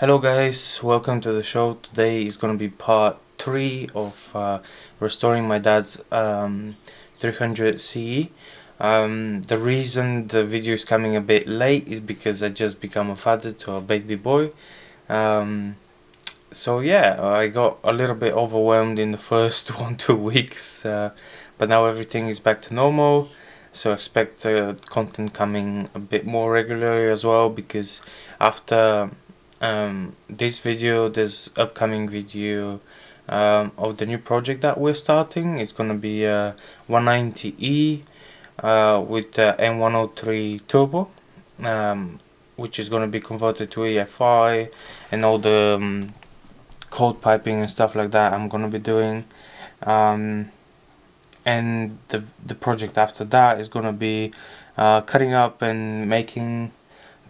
Hello guys, welcome to the show. Today is going to be part 3 of restoring my dad's 300 CE. The reason the video is coming a bit late is because I just become a father to a baby boy. So yeah, I got a little bit overwhelmed in the first 1-2 weeks, but now everything is back to normal. So expect content coming a bit more regularly as well, because after this video there's upcoming video of the new project that we're starting. It's gonna be a 190E with M103 turbo, which is gonna be converted to EFI, and all the cold piping and stuff like that I'm gonna be doing. And the project after that is gonna be cutting up and making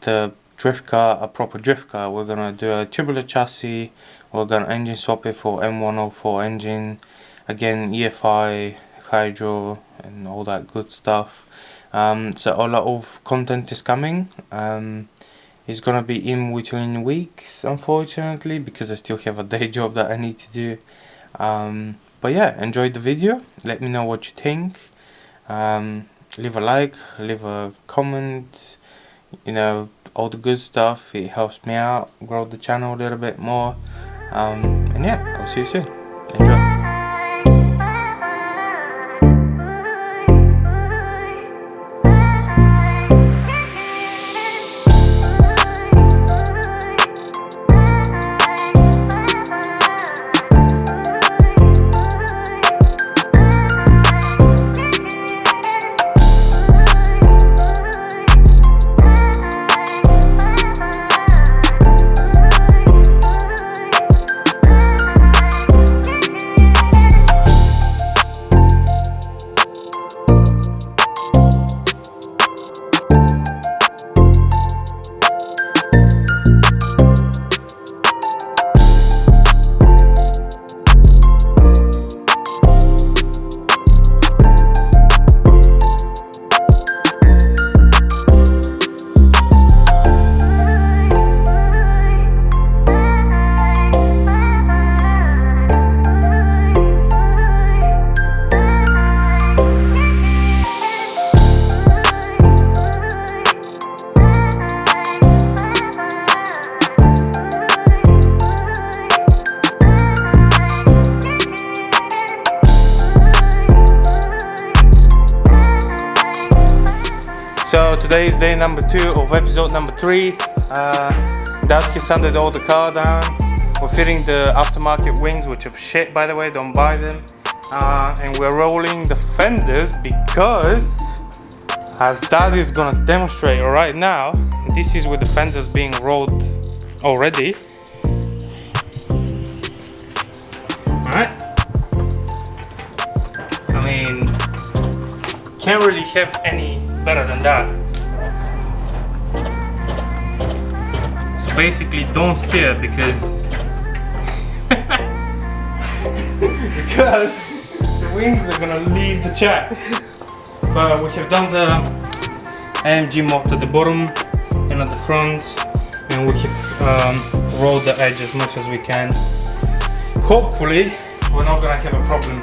the drift car a proper drift car. We're gonna do a tubular chassis, we're gonna engine swap it for M104 engine, again EFI, hydro and all that good stuff. So a lot of content is coming. It's gonna be in between weeks, unfortunately, because I still have a day job that I need to do. But yeah, enjoy the video, let me know what you think. Leave a like, leave a comment, you know, all the good stuff. It helps me out, grow the channel a little bit more. And yeah, I'll see you soon. Enjoy. So today is day number 2 of episode number 3. Dad has sanded all the car down. We're fitting the aftermarket wings, which are shit, by the way, don't buy them. And we're rolling the fenders because, as Dad is gonna demonstrate right now, this is with the fenders being rolled already. Alright. I mean, can't really have any better than that. So basically don't steer because the wings are gonna leave the track. But we have done the AMG motor at the bottom and at the front, and we have rolled the edge as much as we can. Hopefully we're not gonna have a problem.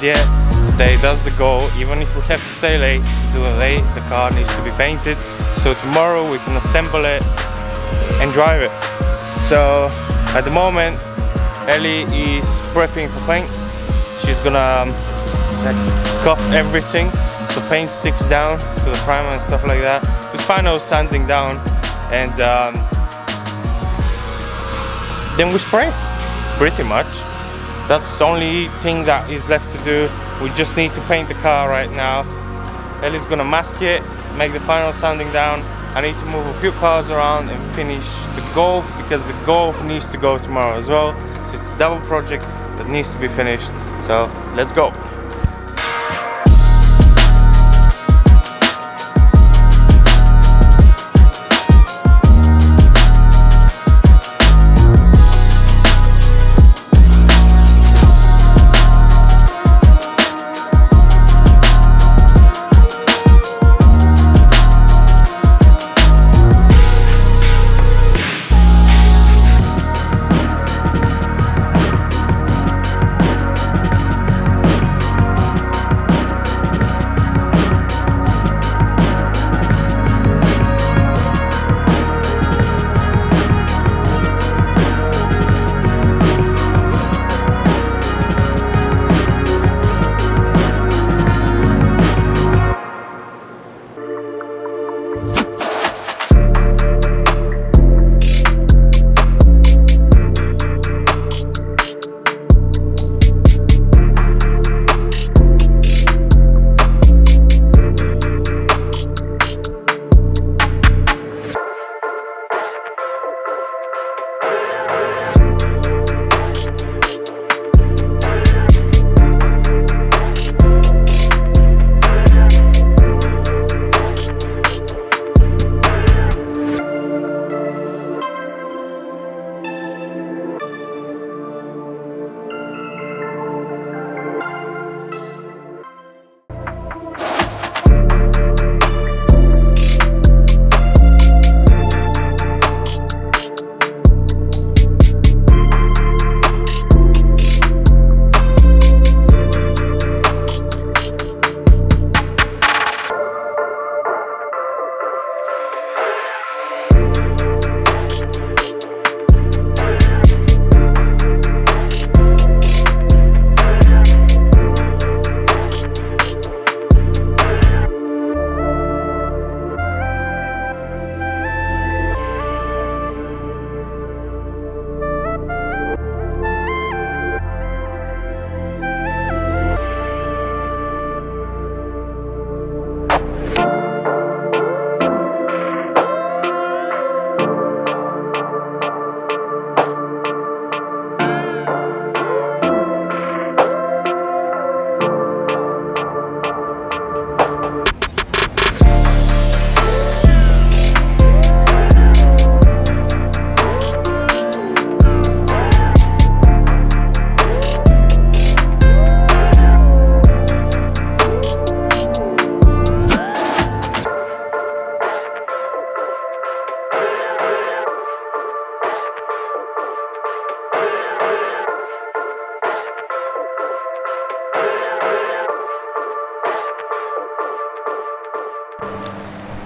Yet today that's the goal. Even if we have to stay late to do it late, the car needs to be painted, so tomorrow we can assemble it and drive it. So at the moment Ellie is prepping for paint. She's gonna scuff everything so paint sticks down to the primer and stuff like that. It's final sanding down, and then we spray pretty much. That's the only thing that is left to do. We just need to paint the car right now, Ellie's gonna mask it, make the final sanding down. I need to move a few cars around and finish the Golf, because the Golf needs to go tomorrow as well. So it's a double project that needs to be finished. So let's go.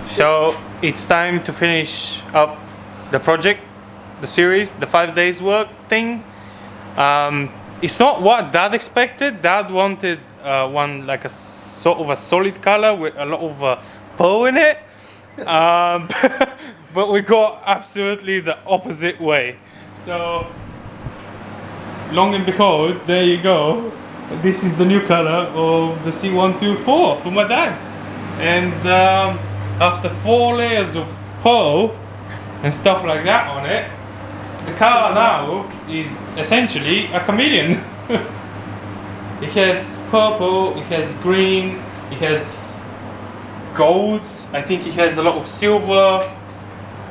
So it's time to finish up the project, the series, the 5 days work thing. It's not what Dad expected. Dad wanted one like a sort of a solid color with a lot of pearl in it, but we got absolutely the opposite way. So long and behold, there you go. This is the new color of the C124 for my dad. And after 4 layers of pearl and stuff like that on it, the car now is essentially a chameleon. It has purple, it has green, it has gold, I think it has a lot of silver,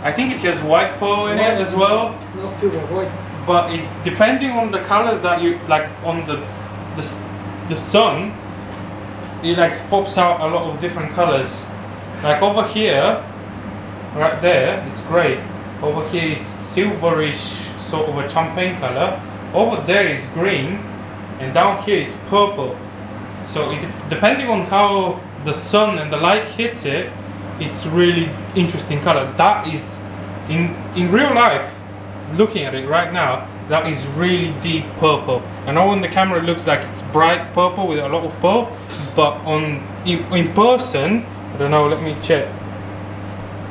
I think it has white pearl in it as well. Not silver, white. But it, depending on the colors that you like on the sun, it like pops out a lot of different colors. Like over here, right there, it's grey. Over here is silverish, sort of a champagne color. Over there is green, and down here is purple. So it, depending on how the sun and the light hits it, it's really interesting color. That is, in real life, looking at it right now, that is really deep purple. I know on the camera it looks like it's bright purple with a lot of pearl, but in person, I don't know, let me check.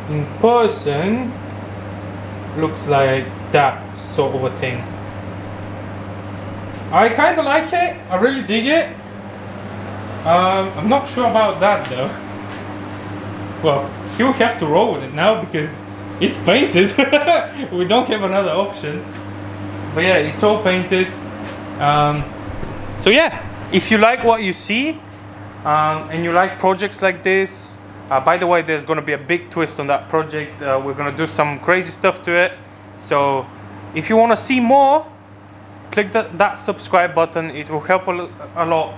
In person, looks like that sort of a thing. I kind of like it, I really dig it. I'm not sure about that though. well, he'll have to roll with it now because it's painted. We don't have another option. But yeah, it's all painted. So yeah, if you like what you see and you like projects like this, by the way, there's going to be a big twist on that project. We're going to do some crazy stuff to it. So if you want to see more, click that subscribe button. It will help a lot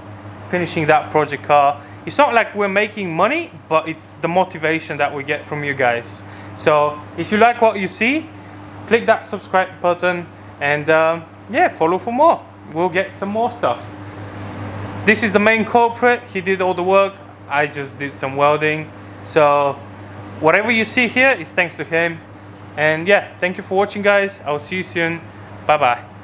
finishing that project car. It's not like we're making money, but it's the motivation that we get from you guys. So if you like what you see, click that subscribe button and yeah, follow for more. We'll get some more stuff. This is the main culprit. He did all the work. I just did some welding. So whatever you see here is thanks to him. And yeah, thank you for watching, guys. I'll see you soon. Bye bye.